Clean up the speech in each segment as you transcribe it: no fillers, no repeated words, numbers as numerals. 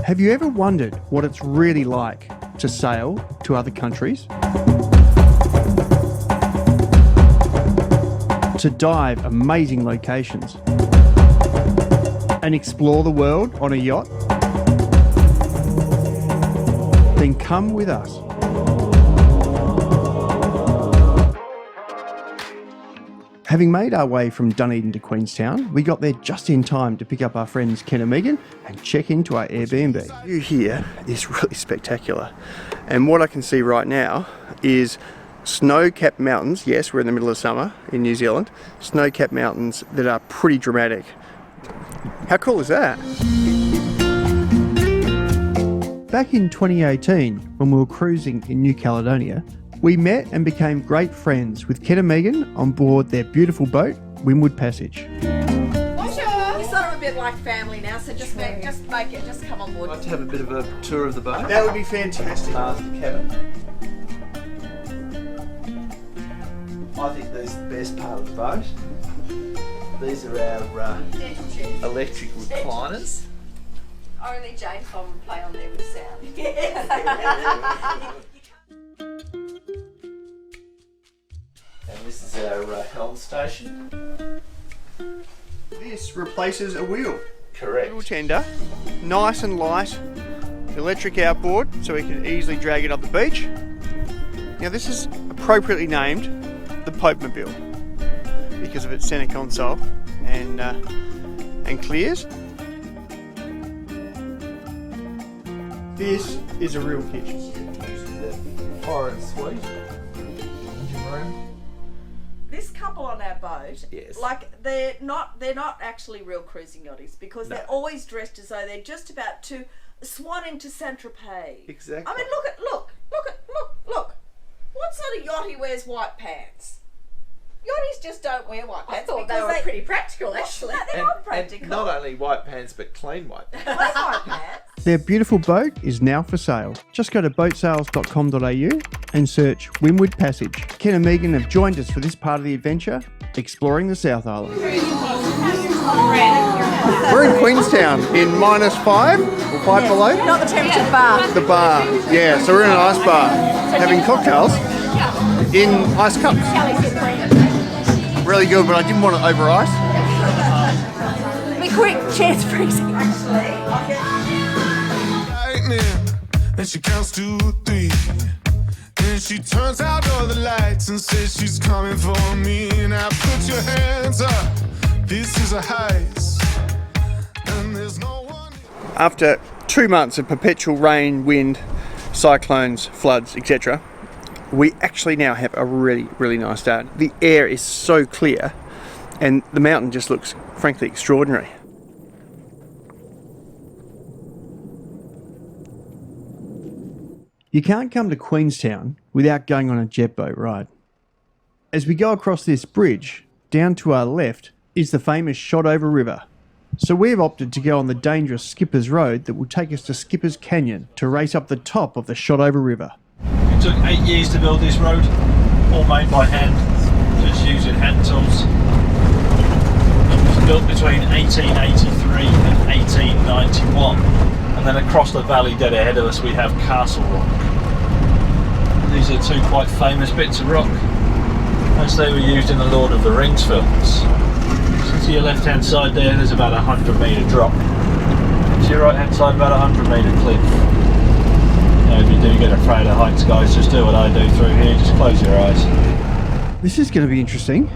Have you ever wondered what it's really like to sail to other countries? To dive amazing locations and explore the world on a yacht? Then come with us. Having made our way from Dunedin to Queenstown, we got there just in time to pick up our friends Ken and Megan and check into our Airbnb. The view here is really spectacular, and what I can see right now is snow-capped mountains. Yes, we're in the middle of summer in New Zealand. Snow-capped mountains that are pretty dramatic. How cool is that? Back in 2018, when we were cruising in New Caledonia, we met and became great friends with Ken and Megan on board their beautiful boat, Windward Passage. Bonjour! We're sort of a bit like family now, so just come on board. I'd like to have a bit of a tour of the boat. That would be fantastic. Cabin. I think this is the best part of the boat. These are our electric recliners. Only Jane can play on there with sound. And this is our helm station. This replaces a wheel. Correct. Wheel tender, nice and light, electric outboard, so we can easily drag it up the beach. Now this is appropriately named the Popemobile because of its centre console and clears. This is a real kitchen. The foreign suite. Engine room. This couple on our boat, Yes. like they're not actually real cruising yachties because they're always dressed as though they're just about to swan into Saint-Tropez. Exactly. I mean, look. What sort of yachty wears white pants? Yachties just don't wear white pants. I thought they were pretty practical, actually. They are practical. And not only white pants, but clean white pants. White pants. Their beautiful boat is now for sale. Just go to boatsales.com.au and search Windward Passage. Ken and Megan have joined us for this part of the adventure, exploring the South Island. We're in Queenstown in -5 or 5 below. Not the temperature bar. The bar, yeah. So we're in an ice bar having cocktails in ice cups. Really good, but I didn't want it over ice. Be quick, chair's freezing. And she counts to 3. Then she turns out all the lights and says she's coming for me. Now put your hands up. This is a heist. And there's no one. After 2 months of perpetual rain, wind, cyclones, floods, etc., we actually now have a really, really nice day. The air is so clear and the mountain just looks frankly extraordinary. You can't come to Queenstown without going on a jet boat ride. As we go across this bridge, down to our left is the famous Shotover River. So we've opted to go on the dangerous Skipper's Road that will take us to Skipper's Canyon to race up the top of the Shotover River. It took 8 years to build this road, all made by hand, just using hand tools. It was built between 1883 and 1891, and then across the valley dead ahead of us we have Castle Rock. These are two quite famous bits of rock, as they were used in the Lord of the Rings films. So to your left hand side there's about a 100-metre drop. To your right hand side about a 100-metre cliff. If you do get afraid of heights, guys, just do what I do through here, just close your eyes. This is going to be interesting.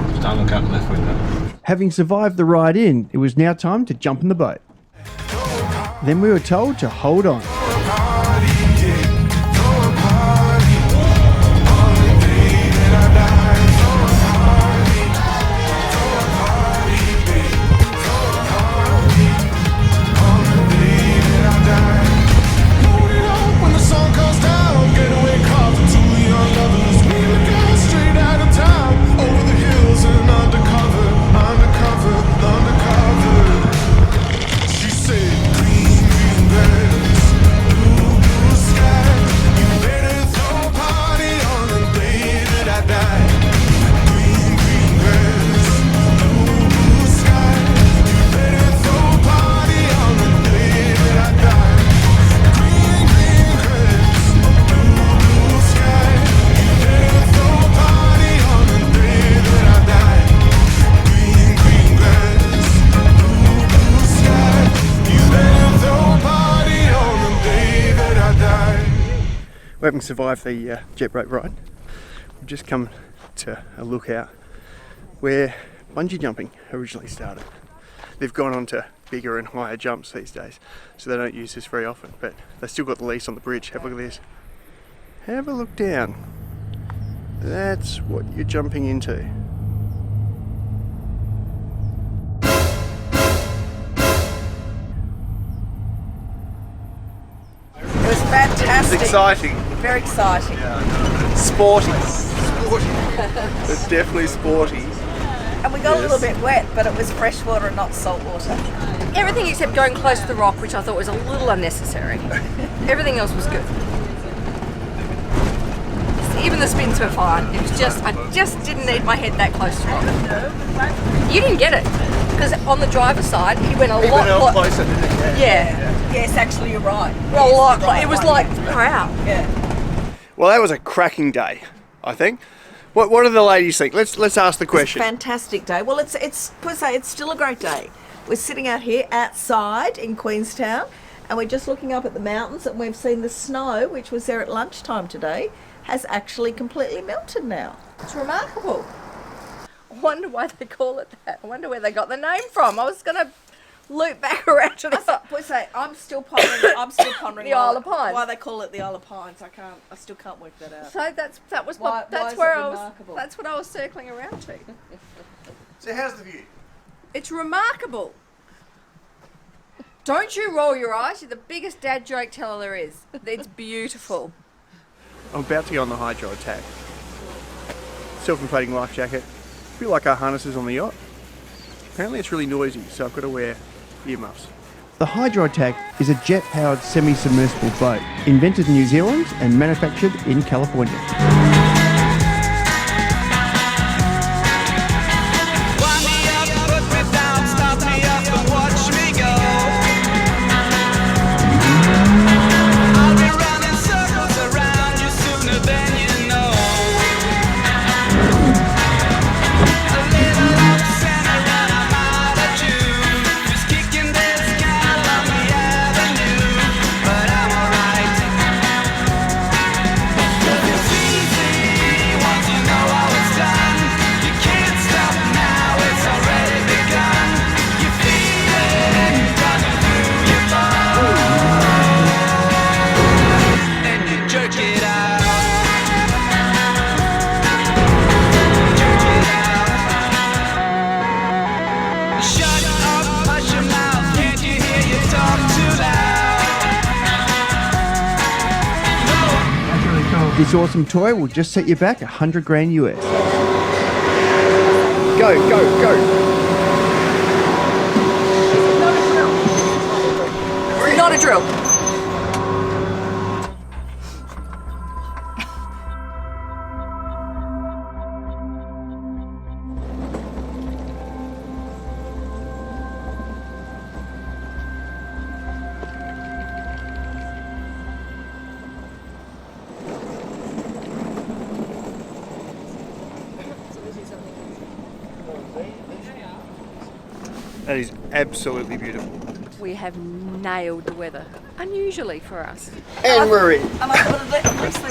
Just don't look out the left window. Having survived the ride in, it was now time to jump in the boat. Then we were told to hold on. Straight out of town, over the hills and undercover. I'm having survived the jet boat ride, we've just come to a lookout where bungee jumping originally started. They've gone on to bigger and higher jumps these days, so they don't use this very often, but they still got the lease on the bridge. Have a look at this. Have a look down. That's what you're jumping into. It was fantastic. It's exciting. Very exciting. Sporty. It's definitely sporty. And we got a little bit wet, but it was fresh water and not salt water. Everything except going close to the rock, which I thought was a little unnecessary. Everything else was good. Even the spins were fine. It was just, I just didn't need my head that close to rock. You didn't get it, because on the driver's side, he went a lot closer, didn't it? Yeah. Yes, actually, you're right. Well, Yes, like, you're right. it was like, wow. Yeah. Well, that was a cracking day, I think. What do the ladies think? Let's ask the It's a question. fantastic day. Well, it's still a great day. We're sitting out here outside in Queenstown, and we're just looking up at the mountains, and we've seen the snow, which was there at lunchtime today, has actually completely melted now. It's remarkable. I wonder why they call it that. I wonder where they got the name from. I was going to loop back around to this. I'm still pondering. The Isle of Pines. Why they call it the Isle of Pines? I still can't work that out. So that's Why is where it I was. remarkable? That's what I was circling around to. So how's the view? It's remarkable. Don't you roll your eyes. You're the biggest dad joke teller there is. It's beautiful. I'm about to go on the hydro attack. Self-inflating life jacket. A bit like our harnesses on the yacht. Apparently it's really noisy, so I've got to wear earmuffs. The Hydro Attack is a jet-powered semi-submersible boat invented in New Zealand and manufactured in California. This awesome toy will just set you back $100 grand US. Go, go, go. Not a drill. That is absolutely beautiful. We have nailed the weather, unusually for us. And we're in. And I thought at least they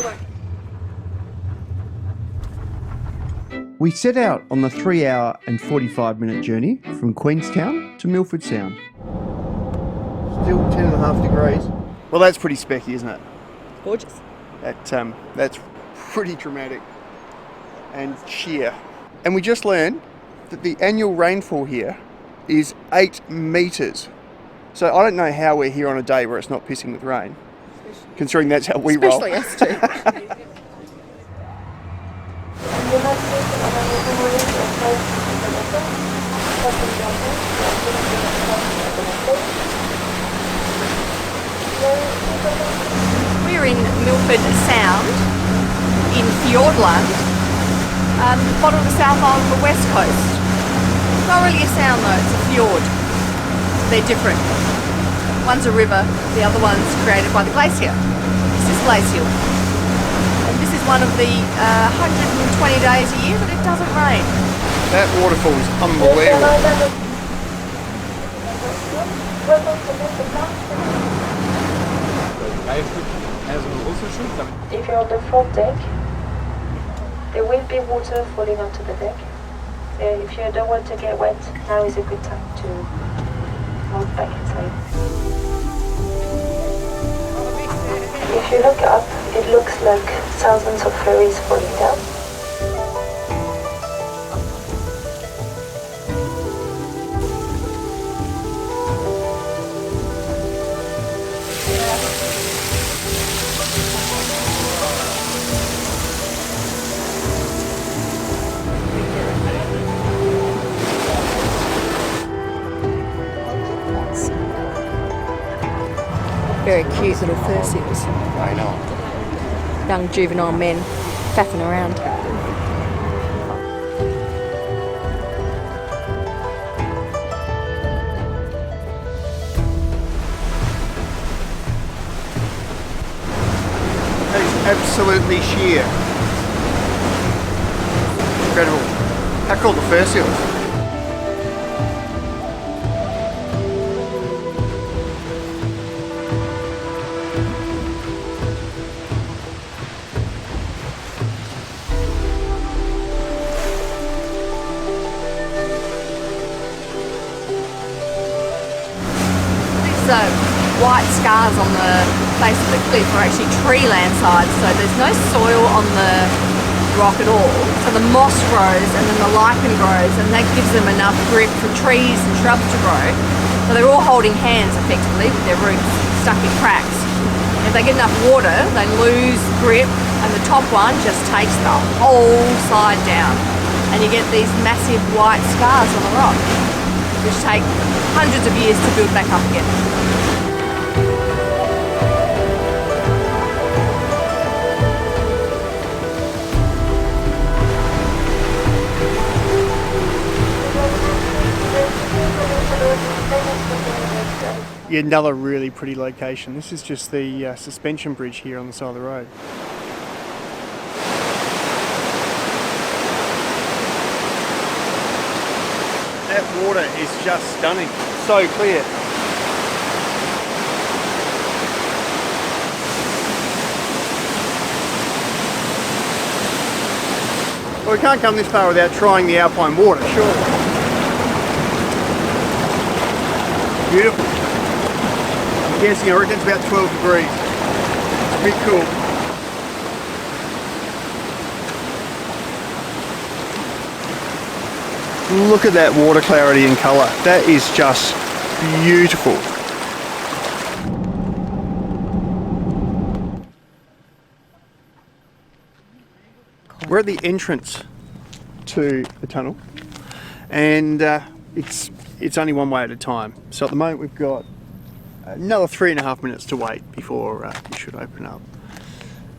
won't. We set out on the 3-hour and 45-minute journey from Queenstown to MIlford Sound. Still 10.5 degrees. Well, that's pretty specky, isn't it? Gorgeous. That's pretty dramatic and sheer. And we just learned that the annual rainfall here is 8 metres. So I don't know how we're here on a day where it's not pissing with rain, considering that's how we roll. Especially us two. We're in MIlford Sound in Fjordland, bottom of the South Island on the west coast. Not really a sound though, it's a fjord. They're different. One's a river, the other one's created by the glacier. This is glacial. And this is one of the 120 days a year that it doesn't rain. That waterfall is unbelievable. If you're on the front deck, there will be water falling onto the deck. If you don't want to get wet, now is a good time to move back inside. If you look up, it looks like thousands of ferries falling down. Very cute little fur seals. I know. Young juvenile men faffing around. That is absolutely sheer. Incredible. How cool the fur seals. White scars on the face of the cliff are actually tree landside, so there's no soil on the rock at all. So the moss grows and then the lichen grows, and that gives them enough grip for trees and shrubs to grow. So they're all holding hands effectively with their roots stuck in cracks. If they get enough water, they lose grip, and the top one just takes the whole side down, and you get these massive white scars on the rock, which take hundreds of years to build back up again. Yeah, another really pretty location. This is just the suspension bridge here on the side of the road. That water is just stunning. So clear. Well, we can't come this far without trying the Alpine water, surely. Beautiful. I'm guessing, I reckon it's about 12 degrees. It's a bit cool. Look at that water clarity and colour. That is just beautiful. We're at the entrance to the tunnel, and it's only one way at a time. So at the moment we've got another 3.5 minutes to wait before it should open up.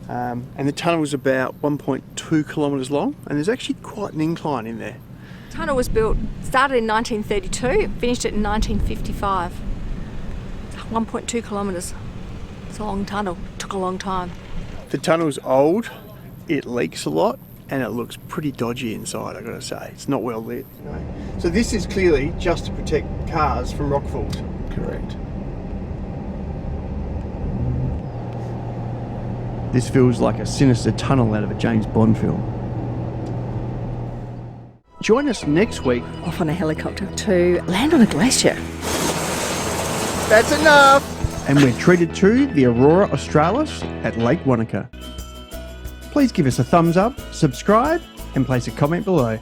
And the tunnel is about 1.2 kilometres long, and there's actually quite an incline in there. The tunnel was built, started in 1932, finished it in 1955. 1.2 kilometres. It's a long tunnel, took a long time. The tunnel's old, it leaks a lot, and it looks pretty dodgy inside, I've got to say. It's not well lit. You know. So this is clearly just to protect cars from rockfalls. Correct. This feels like a sinister tunnel out of a James Bond film. Join us next week. Off on a helicopter to land on a glacier. That's enough! And we're treated to the Aurora Australis at Lake Wanaka. Please give us a thumbs up, subscribe, and place a comment below.